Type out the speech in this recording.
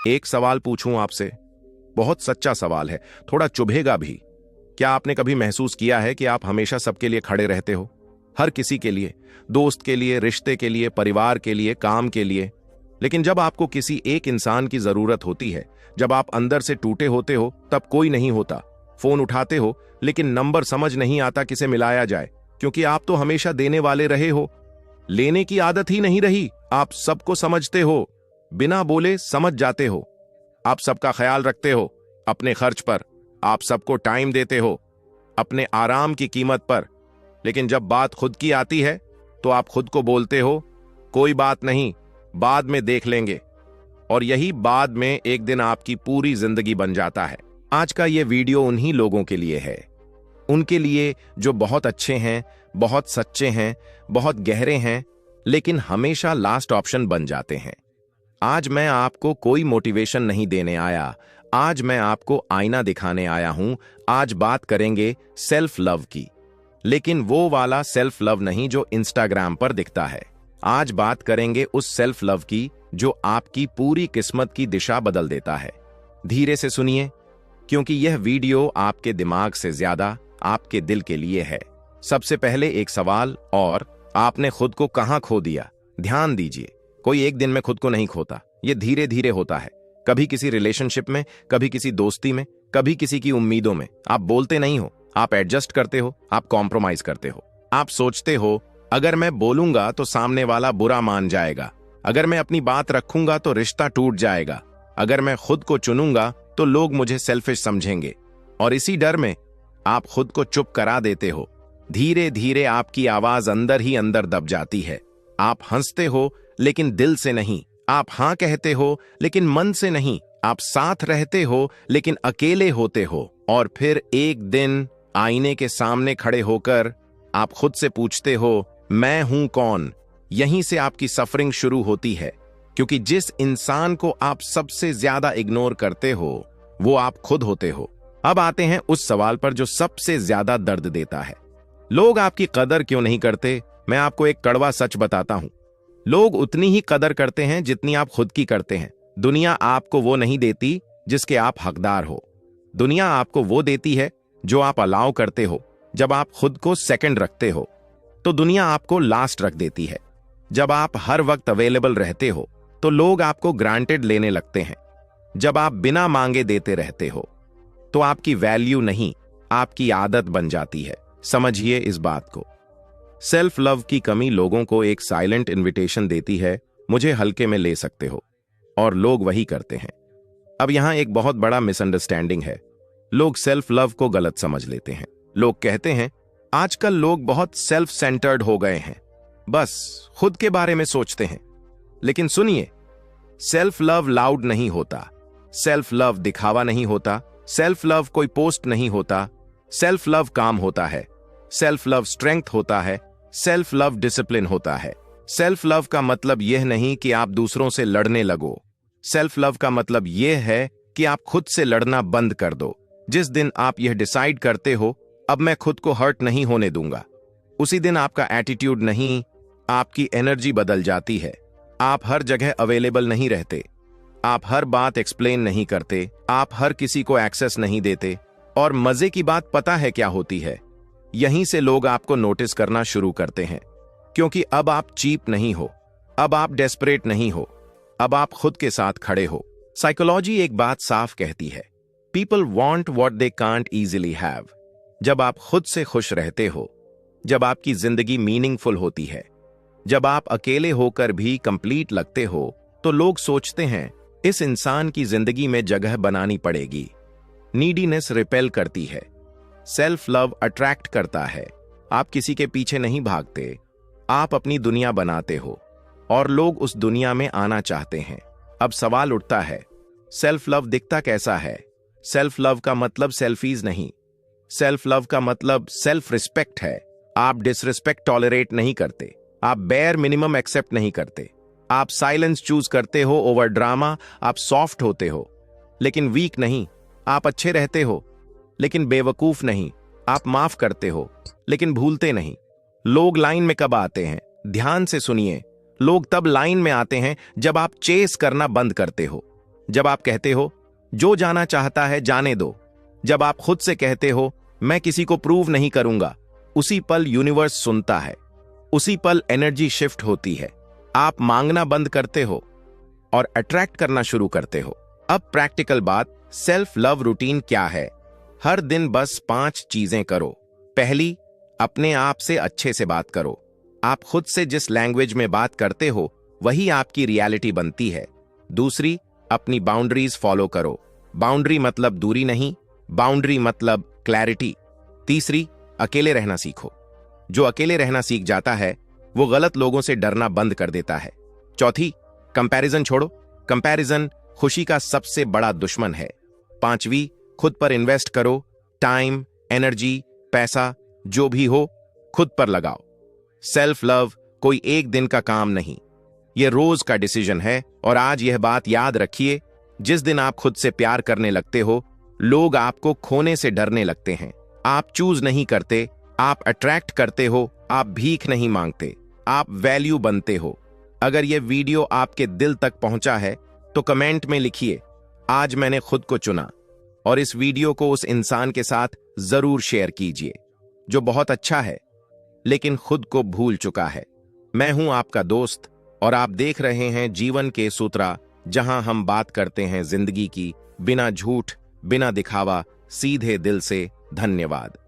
एक सवाल पूछूं आपसे, बहुत सच्चा सवाल है, थोड़ा चुभेगा भी। क्या आपने कभी महसूस किया है कि आप हमेशा सबके लिए खड़े रहते हो? हर किसी के लिए, दोस्त के लिए, रिश्ते के लिए, परिवार के लिए, काम के लिए। लेकिन जब आपको किसी एक इंसान की जरूरत होती है, जब आप अंदर से टूटे होते हो, तब कोई नहीं होता। फोन उठाते हो लेकिन नंबर समझ नहीं आता किसे मिलाया जाए, क्योंकि आप तो हमेशा देने वाले रहे हो। लेने की आदत ही नहीं रही। आप सबको समझते हो, बिना बोले समझ जाते हो। आप सबका ख्याल रखते हो अपने खर्च पर, आप सबको टाइम देते हो अपने आराम की कीमत पर। लेकिन जब बात खुद की आती है तो आप खुद को बोलते हो, कोई बात नहीं, बाद में देख लेंगे। और यही बाद में एक दिन आपकी पूरी जिंदगी बन जाता है। आज का ये वीडियो उन्हीं लोगों के लिए है, उनके लिए जो बहुत अच्छे हैं, बहुत सच्चे हैं, बहुत गहरे हैं, लेकिन हमेशा लास्ट ऑप्शन बन जाते हैं। आज मैं आपको कोई मोटिवेशन नहीं देने आया, आज मैं आपको आईना दिखाने आया हूं। आज बात करेंगे सेल्फ लव की, लेकिन वो वाला सेल्फ लव नहीं जो इंस्टाग्राम पर दिखता है। आज बात करेंगे उस सेल्फ लव की जो आपकी पूरी किस्मत की दिशा बदल देता है। धीरे से सुनिए, क्योंकि यह वीडियो आपके दिमाग से ज्यादा आपके दिल के लिए है। सबसे पहले एक सवाल, और आपने खुद को कहां खो दिया? ध्यान दीजिए, कोई एक दिन में खुद को नहीं खोता, यह धीरे धीरे होता है। कभी किसी रिलेशनशिप में, कभी किसी दोस्ती में, कभी किसी की उम्मीदों में। आप बोलते नहीं हो, आप एडजस्ट करते हो, आप कॉम्प्रोमाइज करते हो। आप सोचते हो, अगर मैं बोलूंगा तो सामने वाला बुरा मान जाएगा, अगर मैं अपनी बात रखूंगा तो रिश्ता टूट जाएगा, अगर मैं खुद को चुनूंगा तो लोग मुझे सेल्फिश समझेंगे। और इसी डर में आप खुद को चुप करा देते हो। धीरे धीरे आपकी आवाज अंदर ही अंदर दब जाती है। आप हंसते हो लेकिन दिल से नहीं, आप हां कहते हो लेकिन मन से नहीं, आप साथ रहते हो लेकिन अकेले होते हो। और फिर एक दिन आईने के सामने खड़े होकर आप खुद से पूछते हो, मैं हूं कौन? यहीं से आपकी सफरिंग शुरू होती है, क्योंकि जिस इंसान को आप सबसे ज्यादा इग्नोर करते हो वो आप खुद होते हो। अब आते हैं उस सवाल पर जो सबसे ज्यादा दर्द देता है, लोग आपकी कदर क्यों नहीं करते? मैं आपको एक कड़वा सच बताता हूं, लोग उतनी ही कदर करते हैं जितनी आप खुद की करते हैं। दुनिया आपको वो नहीं देती जिसके आप हकदार हो। दुनिया आपको वो देती है जो आप अलाउ करते हो। जब आप खुद को सेकंड रखते हो तो दुनिया आपको लास्ट रख देती है। जब आप हर वक्त अवेलेबल रहते हो तो लोग आपको ग्रांटेड लेने लगते हैं। जब आप बिना मांगे देते रहते हो तो आपकी वैल्यू नहीं, आपकी आदत बन जाती है। समझिए इस बात को। सेल्फ लव की कमी लोगों को एक साइलेंट इनविटेशन देती है, मुझे हल्के में ले सकते हो, और लोग वही करते हैं। अब यहां एक बहुत बड़ा मिसअंडरस्टैंडिंग है। लोग सेल्फ लव को गलत समझ लेते हैं। लोग कहते हैं, आजकल लोग बहुत सेल्फ सेंटर्ड हो गए हैं, बस खुद के बारे में सोचते हैं। लेकिन सुनिए, सेल्फ लव लाउड नहीं होता, सेल्फ लव दिखावा नहीं होता, सेल्फ लव कोई पोस्ट नहीं होता। सेल्फ लव काम होता है, सेल्फ लव स्ट्रेंथ होता है, सेल्फ लव डिसिप्लिन होता है। सेल्फ लव का मतलब यह नहीं कि आप दूसरों से लड़ने लगो। सेल्फ लव का मतलब यह है कि आप खुद से लड़ना बंद कर दो। जिस दिन आप यह डिसाइड करते हो, अब मैं खुद को हर्ट नहीं होने दूंगा, उसी दिन आपका एटीट्यूड नहीं, आपकी एनर्जी बदल जाती है। आप हर जगह अवेलेबल नहीं रहते, आप हर बात एक्सप्लेन नहीं करते, आप हर किसी को एक्सेस नहीं देते। और मजे की बात पता है क्या होती है? यहीं से लोग आपको नोटिस करना शुरू करते हैं, क्योंकि अब आप चीप नहीं हो, अब आप डेस्परेट नहीं हो, अब आप खुद के साथ खड़े हो। साइकोलॉजी एक बात साफ कहती है, people want what they can't easily have. जब आप खुद से खुश रहते हो, जब आपकी जिंदगी मीनिंगफुल होती है, जब आप अकेले होकर भी कंप्लीट लगते हो, तो लोग सोचते हैं इस इंसान की जिंदगी में जगह बनानी पड़ेगी। नीडीनेस रिपेल करती है, सेल्फ लव अट्रैक्ट करता है। आप किसी के पीछे नहीं भागते, आप अपनी दुनिया बनाते हो, और लोग उस दुनिया में आना चाहते हैं। अब सवाल उठता है, सेल्फ लव दिखता कैसा है? सेल्फ लव का मतलब सेल्फीज नहीं, सेल्फ लव का मतलब सेल्फ रिस्पेक्ट है। आप डिसरिस्पेक्ट टॉलरेट नहीं करते, आप बेयर मिनिमम एक्सेप्ट नहीं करते, आप साइलेंस चूज करते हो ओवर ड्रामा। आप सॉफ्ट होते हो लेकिन वीक नहीं, आप अच्छे रहते हो लेकिन बेवकूफ नहीं, आप माफ करते हो लेकिन भूलते नहीं। लोग लाइन में कब आते हैं? ध्यान से सुनिए, लोग तब लाइन में आते हैं जब आप चेस करना बंद करते हो, जब आप कहते हो जो जाना चाहता है जाने दो, जब आप खुद से कहते हो मैं किसी को प्रूव नहीं करूंगा, उसी पल यूनिवर्स सुनता है, उसी पल एनर्जी शिफ्ट होती है। आप मांगना बंद करते हो और अट्रैक्ट करना शुरू करते हो। अब प्रैक्टिकल बात, सेल्फ लव रूटीन क्या है? हर दिन बस 5 चीजें करो। पहली, अपने आप से अच्छे से बात करो। आप खुद से जिस लैंग्वेज में बात करते हो वही आपकी रियलिटी बनती है। दूसरी, अपनी बाउंड्रीज फॉलो करो। बाउंड्री मतलब दूरी नहीं, बाउंड्री मतलब क्लैरिटी। तीसरी, अकेले रहना सीखो। जो अकेले रहना सीख जाता है वो गलत लोगों से डरना बंद कर देता है। चौथी, कंपैरिजन छोड़ो। कंपैरिजन खुशी का सबसे बड़ा दुश्मन है। पांचवी, खुद पर इन्वेस्ट करो। टाइम, एनर्जी, पैसा जो भी हो खुद पर लगाओ। सेल्फ लव कोई एक दिन का काम नहीं, यह रोज का डिसीजन है। और आज यह बात याद रखिए, जिस दिन आप खुद से प्यार करने लगते हो लोग आपको खोने से डरने लगते हैं। आप चूज नहीं करते, आप अट्रैक्ट करते हो। आप भीख नहीं मांगते, आप वैल्यू बनते हो। अगर यह वीडियो आपके दिल तक पहुंचा है तो कमेंट में लिखिए आज मैंने खुद को चुना, और इस वीडियो को उस इंसान के साथ जरूर शेयर कीजिए जो बहुत अच्छा है लेकिन खुद को भूल चुका है। मैं हूं आपका दोस्त और आप देख रहे हैं जीवन के सूत्रा, जहां हम बात करते हैं जिंदगी की, बिना झूठ, बिना दिखावा, सीधे दिल से। धन्यवाद।